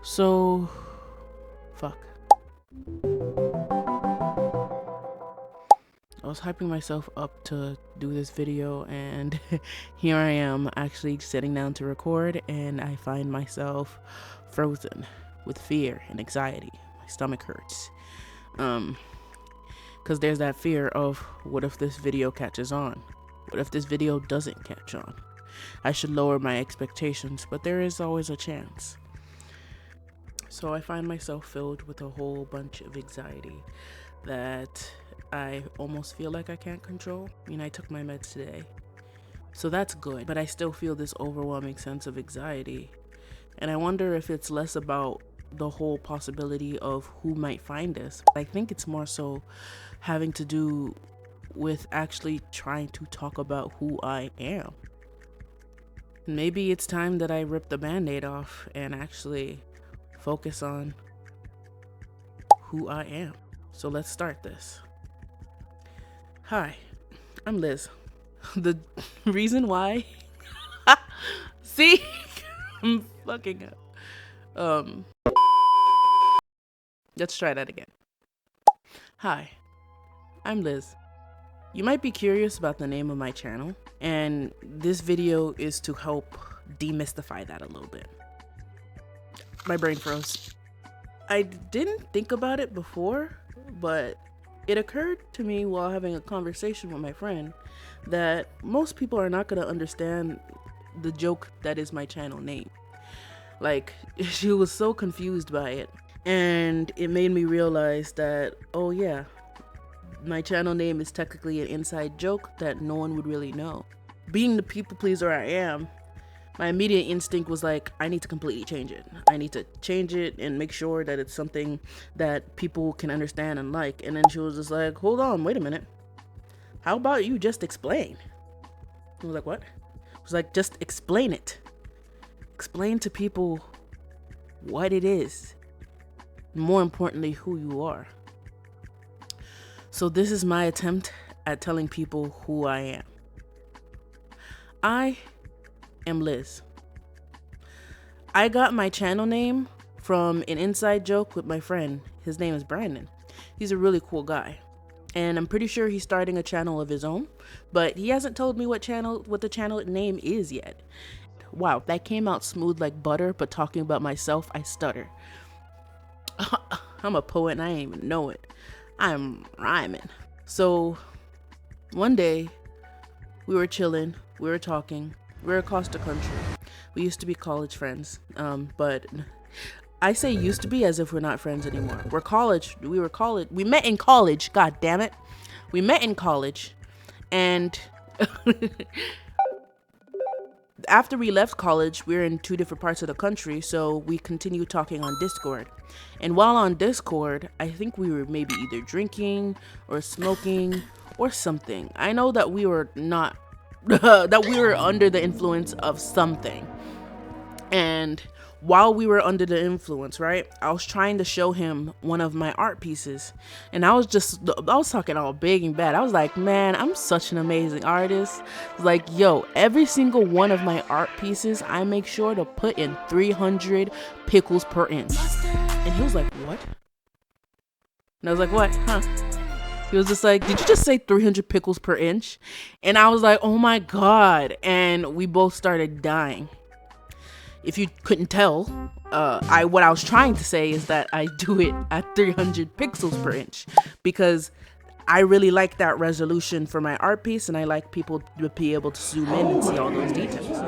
So, fuck. I was hyping myself up to do this video, and here I am actually sitting down to record, and I find myself frozen with fear and anxiety. My stomach hurts. Because there's that fear of, what if this video catches on? What if this video doesn't catch on? I should lower my expectations, but there is always a chance. So I find myself filled with a whole bunch of anxiety that I almost feel like I can't control. I mean, I took my meds today, so that's good, but I still feel this overwhelming sense of anxiety. And I wonder if it's less about the whole possibility of who might find this. I think it's more so having to do with actually trying to talk about who I am. Maybe it's time that I rip the band-aid off and actually focus on who I am. So let's start this. Hi, I'm Liz. The reason why see, I'm fucking up. Let's try that again. Hi, I'm Liz. You might be curious about the name of my channel, and this video is to help demystify that a little bit. My brain froze. I didn't think about it before, but it occurred to me while having a conversation with my friend that most people are not going to understand the joke that is my channel name. Like, she was so confused by it, and it made me realize that, oh yeah, my channel name is technically an inside joke that no one would really know. Being the people pleaser I am, my immediate instinct was like, I need to completely change it. I need to change it and make sure that it's something that people can understand and like. And then she was just like, hold on, wait a minute. How about you just explain? I was like, what? I was like, just explain it. Explain to people what it is. More importantly, who you are. So this is my attempt at telling people who I am. I am Liz. I got my channel name from an inside joke with my friend. His name is Brandon. He's a really cool guy, and I'm pretty sure he's starting a channel of his own, but he hasn't told me what the channel name is yet. Wow, that came out smooth like butter, but talking about myself, I stutter. I'm a poet and I ain't even know it. I'm rhyming. So one day we were chilling, we were talking. We're across the country. We used to be college friends, but I say used to be as if we're not friends anymore. We met in college, god damn it. We met in college, and after we left college, we were in two different parts of the country, so we continued talking on Discord. And while on Discord, I think we were maybe either drinking or smoking or something. I know that we were not that we were under the influence of something. And while we were under the influence, right, I was trying to show him one of my art pieces, and I was talking all big and bad. I was like, man, I'm such an amazing artist. Like, yo, every single one of my art pieces, I make sure to put in 300 pickles per inch. And he was like, what? And I was like, what? Huh? He was just like, did you just say 300 pickles per inch? And I was like, oh my God. And we both started dying. If you couldn't tell, what I was trying to say is that I do it at 300 pixels per inch because I really like that resolution for my art piece, and I like people to be able to zoom in and see all those details.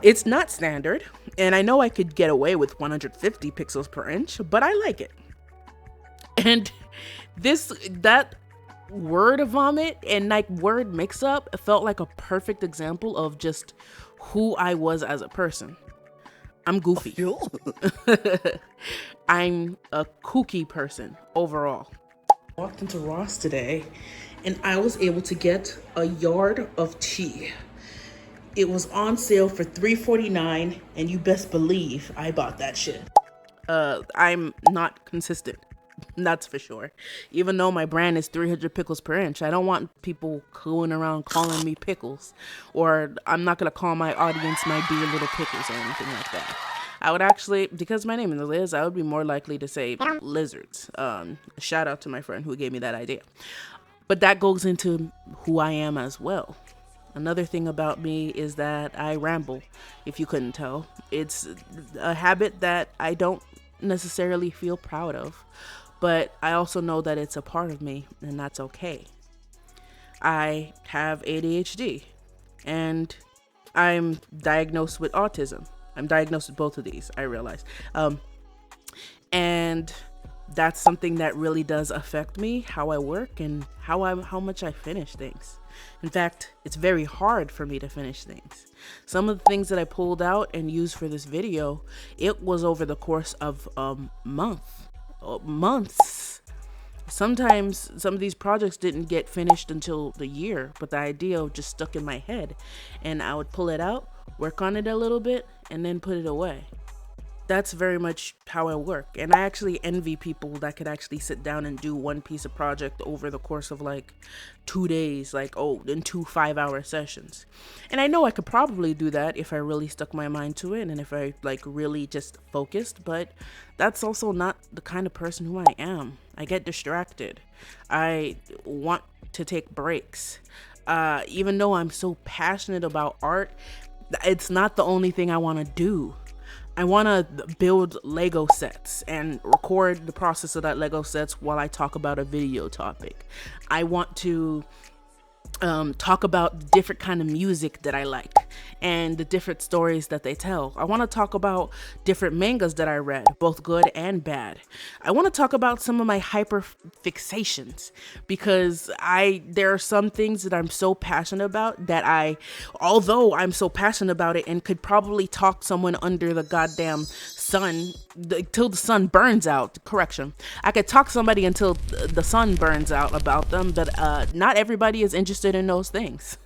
It's not standard, and I know I could get away with 150 pixels per inch, but I like it. And that word vomit and like word mix up felt like a perfect example of just who I was as a person. I'm goofy. I'm a kooky person overall. Walked into Ross today and I was able to get a yard of tea. It was on sale for $3.49 and you best believe I bought that shit. I'm not consistent. That's for sure. Even though my brand is 300 pickles per inch, I don't want people going around calling me pickles, or I'm not gonna call my audience my dear little pickles or anything like that. I would actually, because my name is Liz, I would be more likely to say lizards. Shout out to my friend who gave me that idea. But that goes into who I am as well. Another thing about me is that I ramble, if you couldn't tell. It's a habit that I don't necessarily feel proud of, but I also know that it's a part of me, and that's okay. I have ADHD, and I'm diagnosed with autism. I'm diagnosed with both of these, I realize. And that's something that really does affect me, how I work and how much I finish things. In fact, it's very hard for me to finish things. Some of the things that I pulled out and used for this video, it was over the course of months. Sometimes some of these projects didn't get finished until the year, but the idea just stuck in my head, and I would pull it out, work on it a little bit, and then put it away. That's very much how I work. And I actually envy people that could actually sit down and do one piece of project over the course of like 2 days, like, in 2 5-hour sessions. And I know I could probably do that if I really stuck my mind to it and if I like really just focused, but that's also not the kind of person who I am. I get distracted. I want to take breaks. Even though I'm so passionate about art, it's not the only thing I want to do. I want to build Lego sets and record the process of that Lego sets while I talk about a video topic. I want to talk about different kind of music that I like and the different stories that they tell. I want to talk about different mangas that I read, both good and bad. I want to talk about some of my hyper fixations because there are some things that I'm so passionate about that although I'm so passionate about it and could probably talk someone under the goddamn sun till the sun burns out. Correction. I could talk somebody until the sun burns out about them, but not everybody is interested in those things.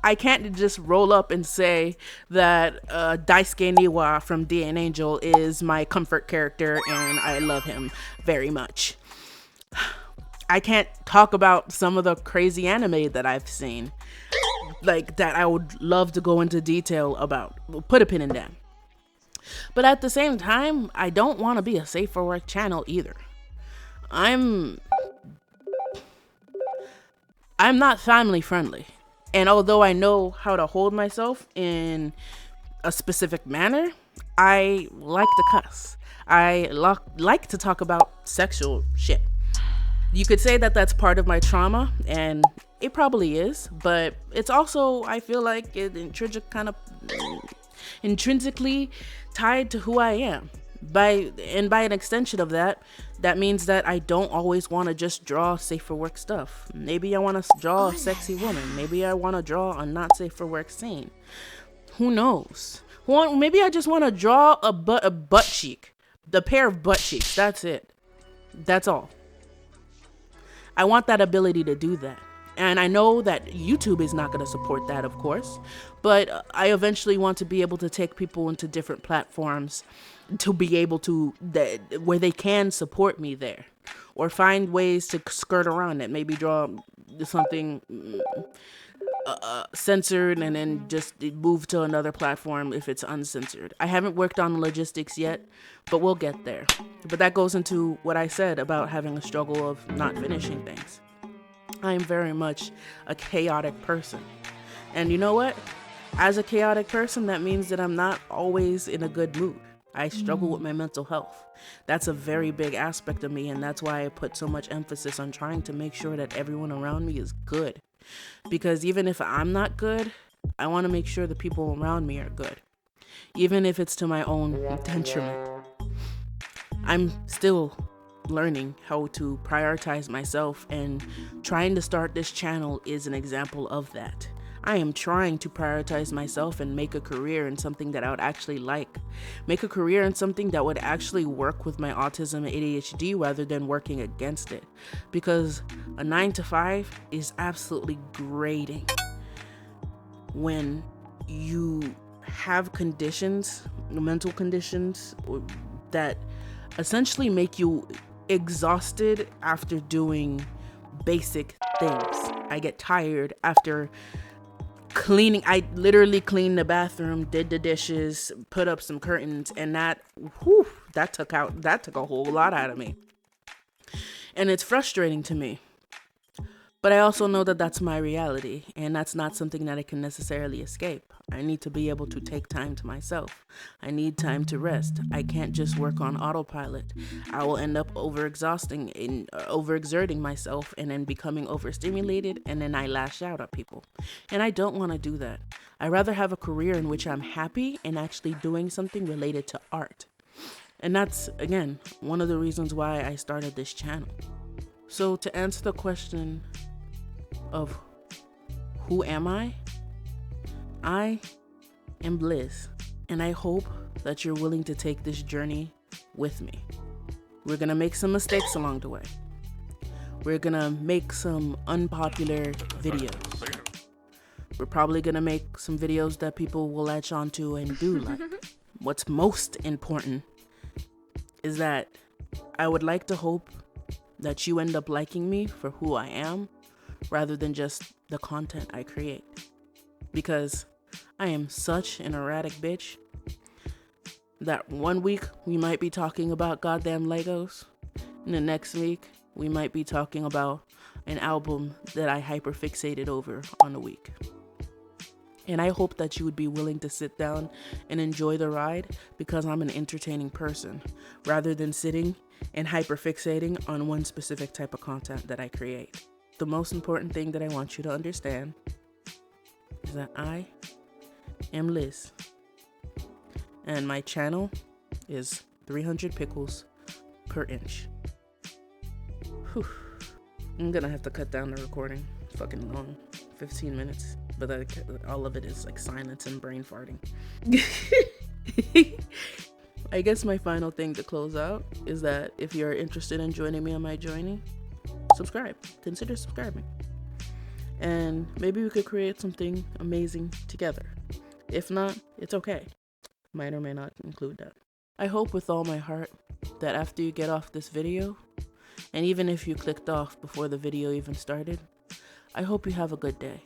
I can't just roll up and say that Daisuke Niwa from D and Angel is my comfort character and I love him very much. I can't talk about some of the crazy anime that I've seen, like that I would love to go into detail about. Put a pin in that. But at the same time, I don't want to be a safe for work channel either. I'm not family friendly. And although I know how to hold myself in a specific manner, I like to cuss. I like to talk about sexual shit. You could say that that's part of my trauma, and it probably is, but it's also, I feel like, intrinsically tied to who I am. By an extension of that means that I don't always want to just draw safe for work stuff. Maybe I want to draw a sexy woman. Maybe I want to draw a not safe for work scene. Who knows? Maybe I just want to draw a butt cheek. The pair of butt cheeks. That's it. That's all. I want that ability to do that. And I know that YouTube is not going to support that, of course, but I eventually want to be able to take people into different platforms to be able to, where they can support me there, or find ways to skirt around it, maybe draw something censored and then just move to another platform if it's uncensored. I haven't worked on logistics yet, but we'll get there. But that goes into what I said about having a struggle of not finishing things. I am very much a chaotic person. And you know what? As a chaotic person, that means that I'm not always in a good mood. I struggle with my mental health. That's a very big aspect of me, and that's why I put so much emphasis on trying to make sure that everyone around me is good. Because even if I'm not good, I want to make sure the people around me are good. Even if it's to my own detriment. I'm still learning how to prioritize myself, and trying to start this channel is an example of that. I am trying to prioritize myself and make a career in something that I would actually like. Make a career in something that would actually work with my autism and ADHD rather than working against it. Because a 9-to-5 is absolutely grating when you have conditions, mental conditions, that essentially make you exhausted after doing basic things. I get tired after cleaning. I literally cleaned the bathroom, did the dishes, put up some curtains, and that took a whole lot out of me. And it's frustrating to me. But I also know that that's my reality, and that's not something that I can necessarily escape. I need to be able to take time to myself. I need time to rest. I can't just work on autopilot. I will end up overexerting myself and then becoming overstimulated, and then I lash out at people. And I don't want to do that. I rather have a career in which I'm happy and actually doing something related to art. And that's, again, one of the reasons why I started this channel. So to answer the question of who am I am Bliss, and I hope that you're willing to take this journey with me. We're gonna make some mistakes along the way. We're gonna make some unpopular videos. We're probably gonna make some videos that people will latch onto and do like. What's most important is that I would like to hope that you end up liking me for who I am rather than just the content I create. Because I am such an erratic bitch that one week we might be talking about goddamn Legos, and the next week we might be talking about an album that I hyperfixated over on a week. And I hope that you would be willing to sit down and enjoy the ride, because I'm an entertaining person rather than sitting and hyperfixating on one specific type of content that I create. The most important thing that I want you to understand is that I am Liz, and my channel is 300 pickles per inch. Whew. I'm gonna have to cut down the recording. It's fucking long, 15 minutes, but all of it is like silence and brain farting. I guess my final thing to close out is that if you're interested in joining me on my journey, subscribe. Consider subscribing. And maybe we could create something amazing together. If not, it's okay. Might or may not include that. I hope with all my heart that after you get off this video, and even if you clicked off before the video even started, I hope you have a good day.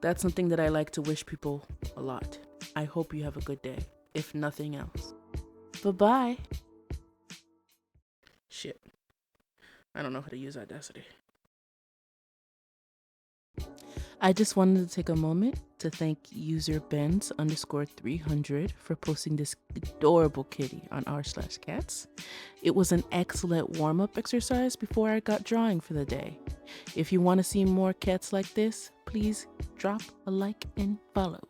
That's something that I like to wish people a lot. I hope you have a good day, if nothing else. Bye-bye. Shit. I don't know how to use Audacity. I just wanted to take a moment to thank user Benz_300 for posting this adorable kitty on r/cats. It was an excellent warm-up exercise before I got drawing for the day. If you want to see more cats like this, please drop a like and follow.